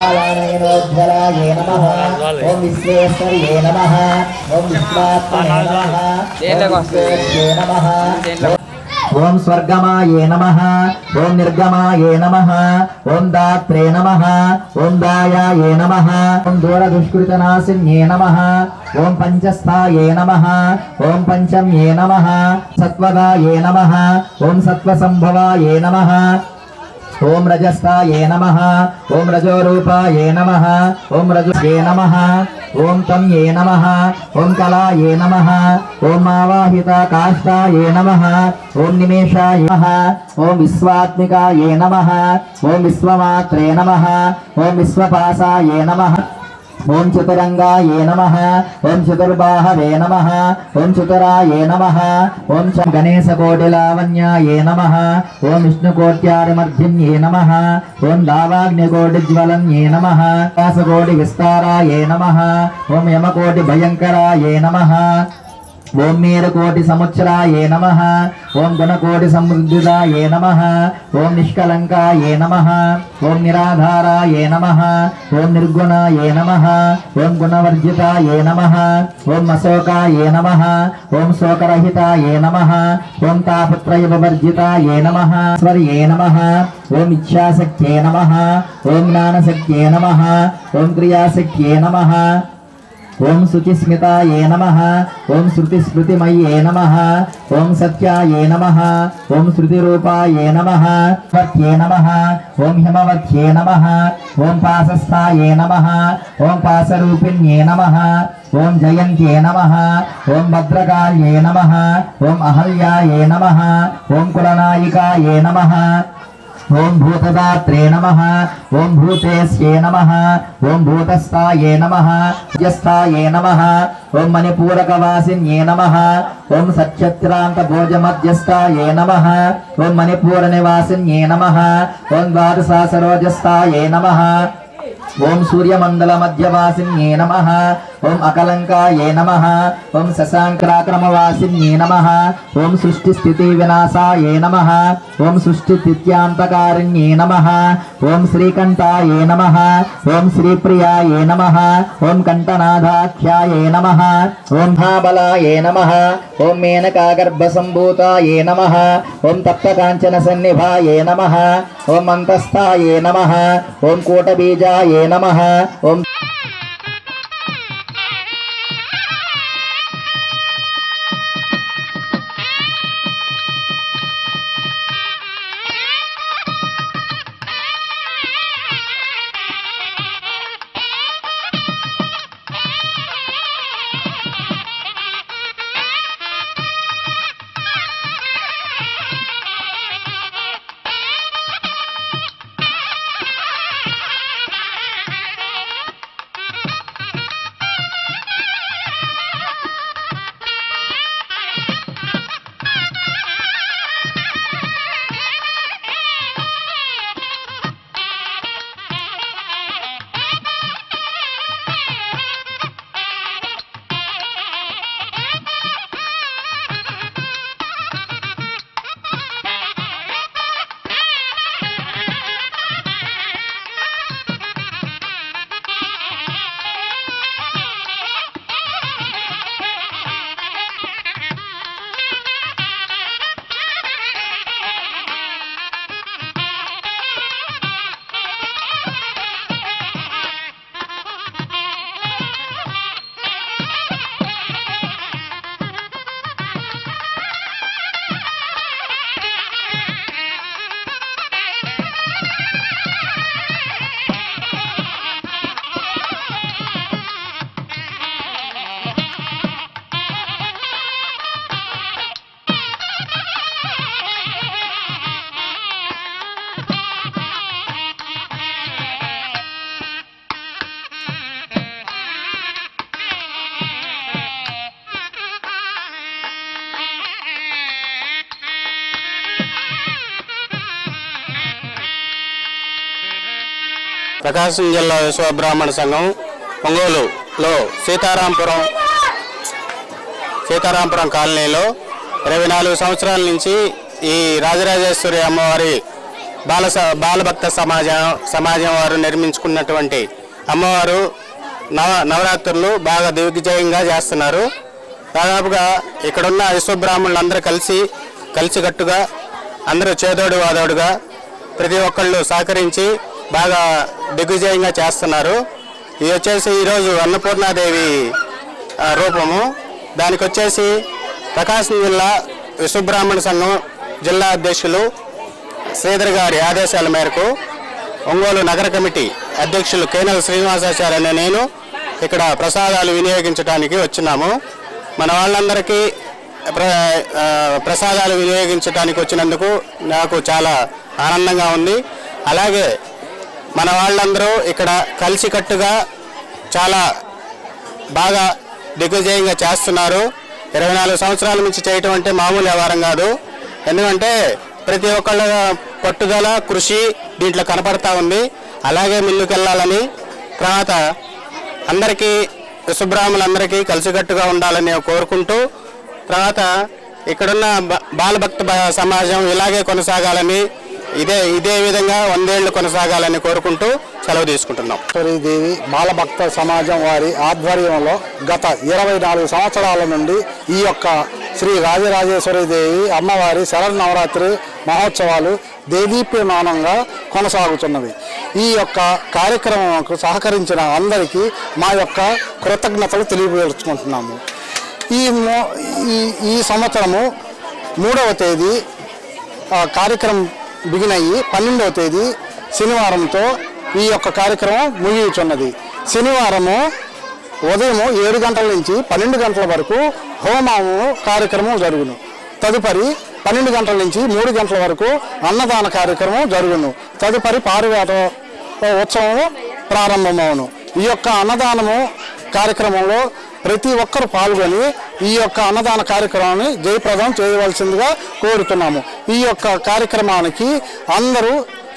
ज्वलाय नमः ओम विश्वेश्वर्ये नमः ओम विश्वात्मने नमः ओम स्वर्गमाये नमः ओम निर्गमाये नमः ओम दात्रे नमः ओम दायाये नमः ओम दूरदुष्कृतनाशिन्ये नमः ओम पंचस्थाये नमः ओम पंचम्ये नमः सत्वदाये नमः ओम सत्वसंभवाये नमः ओम रजस्ताये नमः ओम रजोरूपाये नमः ओम रजुये नमः ओम तम्ये नमः ओम कलाये नमः ओम आवाहिता काष्ठाये नमः ओम निमेषाय नमः ओम विश्वात्मिकाये नमः ओम विश्वमात्रे नमः ओम विश्वपासाये नमः ओम चतुरंगाये नमः ओम चतुर्बाहवे नमः ओम चतुराये नमः ओम गणेशकोटिलावण्याये नमः ओम विष्णुकोट्यादिमर्धिन्ये नमः ओम दावाग्निकोटिज्वलन्ये नमः व्यासकोटिविस्ताराये नमः ओम यमकोटिभयङ्कराये नमः ओम मेरुकोटि समुच्चराये नमः ओम गुणकोटि समृद्धिदाये नमः ओम निष्कलंकाये नमः ओम निराधाराये नमः ओम निर्गुणाये नमः ओम गुणवर्जिताये नमः ओम अशोकाये नमः ओम शोकरहिताये नमः ओम तापत्रयवर्जिताये नमः स्वर्ये नमः ओम इच्छाशक्त्ये नमः ओम ज्ञानशक्त्ये नमः ओम क्रियाशक्त्ये नमः ओम शुचिस्मिताये नमः ओम श्रुतिस्मृतिमये नमः ओम सत्याये नमः ओम श्रुतिरूपाये नमः वत्ये नमः ओम हिमवत्ये नमः ओम पासस्थाये नमः ओम पासरूपिण्ये नमः ओम जयन्त्ये नमः ओम भद्रकाल्ये नमः ओम अहल्याये नमः ओम कुलनायिकाये नमः ओम भूतदात्रे नमः ओम भूतेस्ये नमः ओम भूतस्थाये नमः यस्थाये नमः ओम मणिपूरकवासिन्ये नमः ओम सच्चित्रान्तभोजमध्यस्थाये नमः ओम मणिपूरनिवासिन्ये नमः ओम द्वादशासरोजस्थाये नमः ओम सूर्यमण्डलमध्यवासिन्ये नमः ओम अकलंकाये नमः ओम शशांकराक्रमवासिन्ये नमः ओम सृष्टिस्थितिविनाशाये नमः ओम सृष्टिस्थित्यान्तकारिण्ये नमः ओम श्रीकंठाये नमः ओम श्रीप्रियाये नमः ओम कंठनादाख्याये नमः ओम महाबलाये नमः ओम मेनकागर्भसम्भूताये नमः ओम तप्तकाञ्चनसन्निभाये नमः ओम अन्तस्थाये नमः ओम कूटबीजाये नमः ओम ప్రకాశం జిల్లా విశ్వ బ్రాహ్మణ సంఘం ఒంగోలులో సీతారాంపురం కాలనీలో 24 సంవత్సరాల నుంచి ఈ రాజరాజేశ్వరి అమ్మవారి బాలభక్త సమాజం వారు నిర్మించుకున్నటువంటి అమ్మవారు నవరాత్రులు బాగా దిగ్విజయంగా చేస్తున్నారు. దాదాపుగా ఇక్కడున్న విశ్వబ్రాహ్మణులు అందరూ కలిసికట్టుగా అందరూ చేదోడు వాదోడుగా ప్రతి ఒక్కళ్ళు సహకరించి బాగా దిగ్విజయంగా చేస్తున్నారు. ఇది వచ్చేసి ఈరోజు అన్నపూర్ణాదేవి రూపము. దానికి వచ్చేసి ప్రకాశం జిల్లా విశ్వబ్రాహ్మణ సంఘం జిల్లా అధ్యక్షులు శ్రీధర్ గారి ఆదేశాల మేరకు ఒంగోలు నగర కమిటీ అధ్యక్షులు కేనల్ శ్రీనివాసాచార్య అనే నేను ఇక్కడ ప్రసాదాలు వినియోగించడానికి వచ్చినాము. మన వాళ్ళందరికీ ప్రసాదాలు వినియోగించడానికి వచ్చినందుకు నాకు చాలా ఆనందంగా ఉంది. అలాగే మన వాళ్ళందరూ ఇక్కడ కలిసికట్టుగా చాలా బాగా దిగ్విజయంగా చేస్తున్నారు. 24 సంవత్సరాల నుంచి చేయటం అంటే మామూలు వ్యవహారం కాదు. ఎందుకంటే ప్రతి ఒక్కళ్ళ పట్టుదల కృషి దీంట్లో కనపడతా ఉంది. అలాగే ముందుకెళ్ళాలని తర్వాత అందరికీ విశ్వబ్రాహ్మణులందరికీ కలిసికట్టుగా ఉండాలని కోరుకుంటూ తర్వాత ఇక్కడున్న బాలభక్త సమాజం ఇలాగే కొనసాగాలని ఇదే విధంగా 100 ఏళ్ళు కొనసాగాలని కోరుకుంటూ సెలవు తీసుకుంటున్నాం. దేవి బాలభక్త సమాజం వారి ఆధ్వర్యంలో గత 24 సంవత్సరాల నుండి ఈ యొక్క శ్రీ రాజరాజేశ్వరి దేవి అమ్మవారి శరన్నవరాత్రి మహోత్సవాలు దేదీప్యమానంగా కొనసాగుతున్నవి. ఈ యొక్క కార్యక్రమంకు సహకరించిన అందరికీ మా యొక్క కృతజ్ఞతలు తెలియపరుచుకుంటున్నాము. ఈ సంవత్సరము 3వ తేదీ కార్యక్రమం బిగిన్ అయ్యి 12వ తేదీ శనివారంతో ఈ యొక్క కార్యక్రమం ముగియుచున్నది. శనివారము ఉదయం 7 గంటల నుంచి 12 గంటల వరకు హోమము కార్యక్రమం జరుగును. తదుపరి 12 గంటల నుంచి 3 గంటల వరకు అన్నదాన కార్యక్రమం జరుగును. తదుపరి పారివేట ఉత్సవం ప్రారంభమవును. ఈ యొక్క అన్నదానము కార్యక్రమంలో ప్రతి ఒక్కరు పాల్గొని ఈ యొక్క అన్నదాన కార్యక్రమాన్ని జయప్రదం చేయవలసిందిగా కోరుతున్నాము. ఈ యొక్క కార్యక్రమానికి అందరూ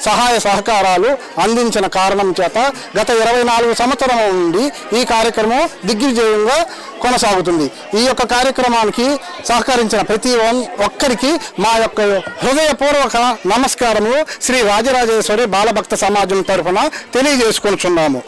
సహాయ సహకారాలు అందించిన కారణం చేత గత 24 సంవత్సరం నుండి ఈ కార్యక్రమం దిగ్విజయంగా కొనసాగుతుంది. ఈ యొక్క కార్యక్రమానికి సహకరించిన ప్రతి ఒక్కరికి మా యొక్క హృదయపూర్వక నమస్కారము శ్రీ రాజరాజేశ్వరి బాలభక్త సమాజం తరఫున తెలియజేసుకుంటున్నాము.